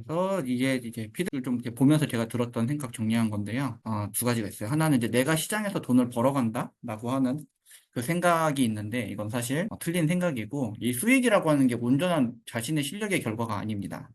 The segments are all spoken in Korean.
그래서 이제 피드를 좀 이렇게 보면서 제가 들었던 생각 정리한 건데요. 두 가지가 있어요. 하나는 이제 내가 시장에서 돈을 벌어간다라고 하는 그 생각이 있는데 이건 사실 틀린 생각이고 이 수익이라고 하는 게 온전한 자신의 실력의 결과가 아닙니다.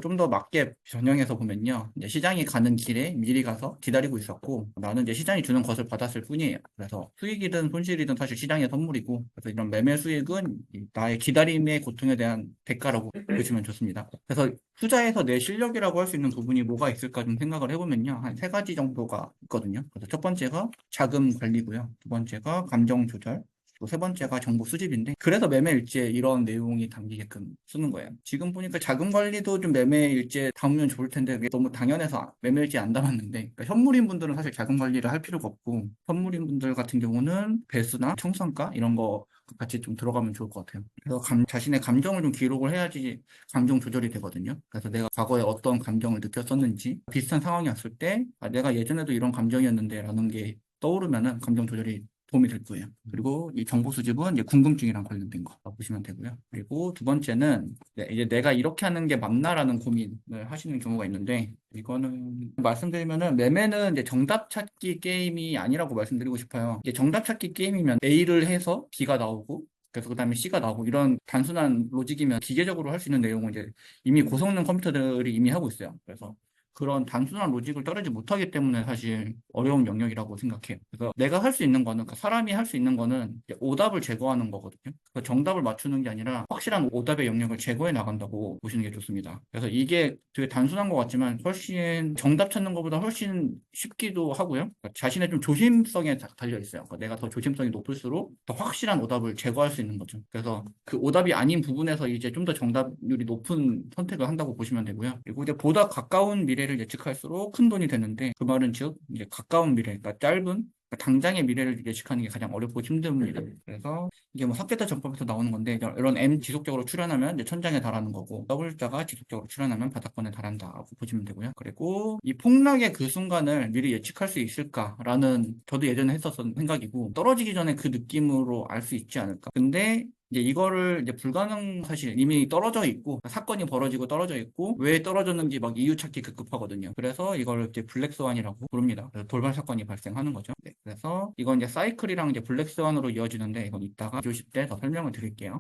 좀 더 맞게 변형해서 보면요. 이제 시장이 가는 길에 미리 가서 기다리고 있었고 나는 이제 시장이 주는 것을 받았을 뿐이에요. 그래서 수익이든 손실이든 사실 시장의 선물이고 그래서 이런 매매 수익은 나의 기다림의 고통에 대한 대가라고 보시면 좋습니다. 그래서 투자에서 내 실력이라고 할 수 있는 부분이 뭐가 있을까 좀 생각을 해보면요. 한 세 가지 정도가 있거든요. 그래서 첫 번째가 자금 관리고요. 두 번째가 감정 조절. 또 세 번째가 정보 수집인데 그래서 매매 일지에 이런 내용이 담기게끔 쓰는 거예요. 지금 보니까 자금 관리도 좀 매매 일지에 담으면 좋을 텐데 그게 너무 당연해서 매매 일지에 안 담았는데 그러니까 현물인 분들은 사실 자금 관리를 할 필요가 없고 선물인 분들 같은 경우는 배수나 청산가 이런 거 같이 좀 들어가면 좋을 것 같아요. 그래서 자신의 감정을 좀 기록을 해야지 감정 조절이 되거든요. 그래서 내가 과거에 어떤 감정을 느꼈었는지 비슷한 상황이 왔을 때 내가 예전에도 이런 감정이었는데 라는 게 떠오르면은 감정 조절이 도움이 될 거예요. 그리고 이 정보 수집은 이제 궁금증이랑 관련된 거 보시면 되고요. 그리고 두 번째는 이제 내가 이렇게 하는 게 맞나라는 고민을 하시는 경우가 있는데 이거는 말씀드리면은 매매는 이제 정답 찾기 게임이 아니라고 말씀드리고 싶어요. 이제 정답 찾기 게임이면 A를 해서 B가 나오고 그래서 그다음에 C가 나오고 이런 단순한 로직이면 기계적으로 할 수 있는 내용을 이제 이미 고성능 컴퓨터들이 이미 하고 있어요. 그래서 그런 단순한 로직을 따르지 못하기 때문에 사실 어려운 영역이라고 생각해요. 그래서 내가 할 수 있는 거는, 그러니까 사람이 할 수 있는 거는 이제 오답을 제거하는 거거든요. 그러니까 정답을 맞추는 게 아니라 확실한 오답의 영역을 제거해 나간다고 보시는 게 좋습니다. 그래서 이게 되게 단순한 것 같지만 훨씬 정답 찾는 것보다 훨씬 쉽기도 하고요. 그러니까 자신의 좀 조심성에 달려 있어요. 그러니까 내가 더 조심성이 높을수록 더 확실한 오답을 제거할 수 있는 거죠. 그래서 그 오답이 아닌 부분에서 이제 좀 더 정답률이 높은 선택을 한다고 보시면 되고요. 그리고 이제 보다 가까운 미래를 예측할수록 큰 돈이 되는데 그 말은 즉 이제 가까운 미래, 그러니까 짧은 그러니까 당장의 미래를 예측하는 게 가장 어렵고 힘듭니다. 그래서 이게 뭐 삭제타 전법에서 나오는 건데 이런 M 지속적으로 출현하면 이제 천장에 달하는 거고 W자가 지속적으로 출현하면 바닥권에 달한다고 보시면 되고요. 그리고 이 폭락의 그 순간을 미리 예측할 수 있을까라는 저도 예전에 했었던 생각이고 떨어지기 전에 그 느낌으로 알 수 있지 않을까. 근데 이제 이거를 이제 불가능 사실 이미 떨어져 있고 사건이 벌어지고 떨어져 있고 왜 떨어졌는지 막 이유 찾기 급급하거든요. 그래서 이걸 이제 블랙스완이라고 부릅니다. 그래서 돌발 사건이 발생하는 거죠. 네, 그래서 이건 이제 사이클이랑 이제 블랙스완으로 이어지는데 이건 이따가 2교시 때 더 설명을 드릴게요.